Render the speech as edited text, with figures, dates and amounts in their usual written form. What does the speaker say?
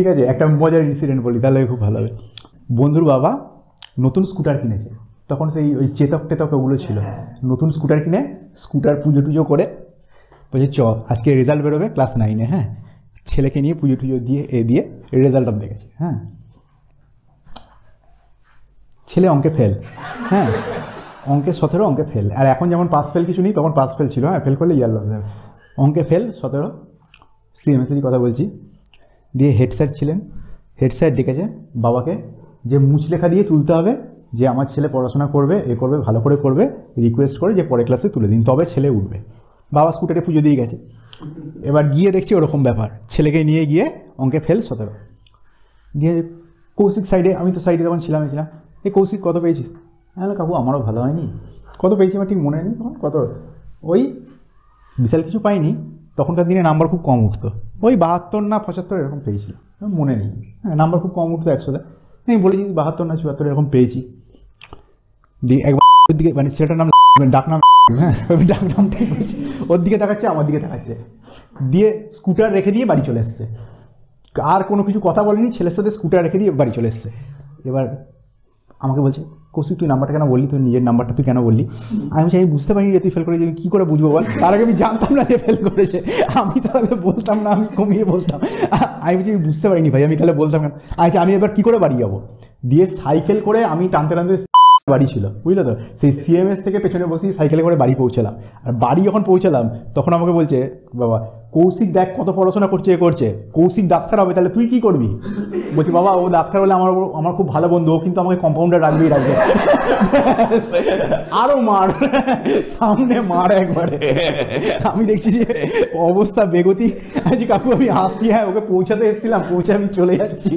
ঠিক আছে, একটা মজার ইনসিডেন্ট বলি তাহলে খুব ভালো হবে। বন্ধুর বাবা নতুন স্কুটার কিনেছে, তখন সেই ওই চেতক টেতক ওগুলো ছিল। নতুন স্কুটার কিনে স্কুটার পুজো টুজো করে বলছে চ আজকে রেজাল্ট বেরোবে ক্লাস 9-এ, হ্যাঁ, ছেলেকে নিয়ে পুজো টুজো দিয়ে রেজাল্টটা দেখেছে। হ্যাঁ, ছেলে অঙ্কে ফেল, হ্যাঁ, অঙ্কে 17, অঙ্কে ফেল। আর এখন যেমন পাস ফেল কিছু নেই, তখন পাস ফেল ছিল, হ্যাঁ, ফেল করলে ইয়ার লস যাবে। অঙ্কে ফেল 17, সিএমএসেরই কথা বলছি। দিয়ে হেড স্যার ছিলেন, হেড স্যার ডেকেছে বাবাকে যে মুচলেখা দিয়ে তুলতে হবে যে আমার ছেলে পড়াশোনা করবে, এ করবে, ভালো করে করবে, রিকোয়েস্ট করে যে পরের ক্লাসে তুলে দিন, তবে ছেলে উঠবে। বাবা স্কুটারে পুজো দিয়ে গেছে, এবার গিয়ে দেখছি ওরকম ব্যাপার, ছেলেকে নিয়ে গিয়ে অঙ্কে ফেল 17। দিয়ে কৌশিক সাইডে, আমি তো সাইডে তখন ছিলাম, এই কৌশিক কত পেয়েছিস? হ্যাঁ কাকু আমারও ভালো হয়নি, কত পেয়েছি আমার ঠিক মনে নেই তখন, কত ওই বিশাল কিছু পাইনি, তখনকার দিনে নাম্বার খুব কম উঠতো, ওই 72 না 75 এরকম পেয়েছি, মনে নেই। হ্যাঁ, নাম্বার খুব কম উঠতো 100-তে, আমি বলেছি 72 না 74 এরকম পেয়েছি। দিয়ে একবার ওর দিকে, মানে ছেলেটার নাম ডাকনাম, হ্যাঁ ডাকনামটাই বলছি, ওর দিকে তাকাচ্ছে আমার দিকে তাকাচ্ছে, দিয়ে স্কুটার রেখে দিয়ে বাড়ি চলে এসছে, আর কোনো কিছু কথা বলেনি, ছেলের সাথে স্কুটার রেখে দিয়ে বাড়ি চলে এসছে। এবার আমাকে বলছে কৌশিক তুই নাম্বারটা কেন বললি, তুই নিজের নাম্বারটা তুই কেন বললি? আমি বলছি আমি বুঝতে পারিনি যে তুই ফেল করেছিস, কী করে বুঝবো বল, তার আগে আমি জানতাম না যে ফেল করেছে, আমি তাহলে বলতাম না, আমি কমিয়ে বলতাম। আমি বলছি আমি বুঝতে পারিনি ভাই, আমি তাহলে বলতাম কেন? আচ্ছা আমি এবার কী করে বাড়ি যাবো? দিয়ে সাইকেল করে আমি টানতে টানতে বাড়ি ছিল, বুঝলে তো, সেই সিএমএস থেকে পেছনে বসি সাইকেলে করে বাড়ি পৌঁছালাম। আর বাড়ি যখন পৌঁছালাম তখন আমাকে বলছে বাবা কৌশিক দেখ কত পড়াশোনা করছে, কৌশিক ডাক্তার হবে, তাহলে তুই কি করবি? বলছি বাবা ও ডাক্তার হলে আমার খুব ভালো বন্ধু, ও কিন্তু আমাকে কম্পাউন্ডার রাখবে। আরো মার, সামনে মার একবারে। আমি দেখছি যে অবস্থা বেগতি, আজ কাকু আমি আসছি, হ্যাঁ ওকে পৌঁছাতে এসেছিলাম, পৌঁছে আমি চলে যাচ্ছি।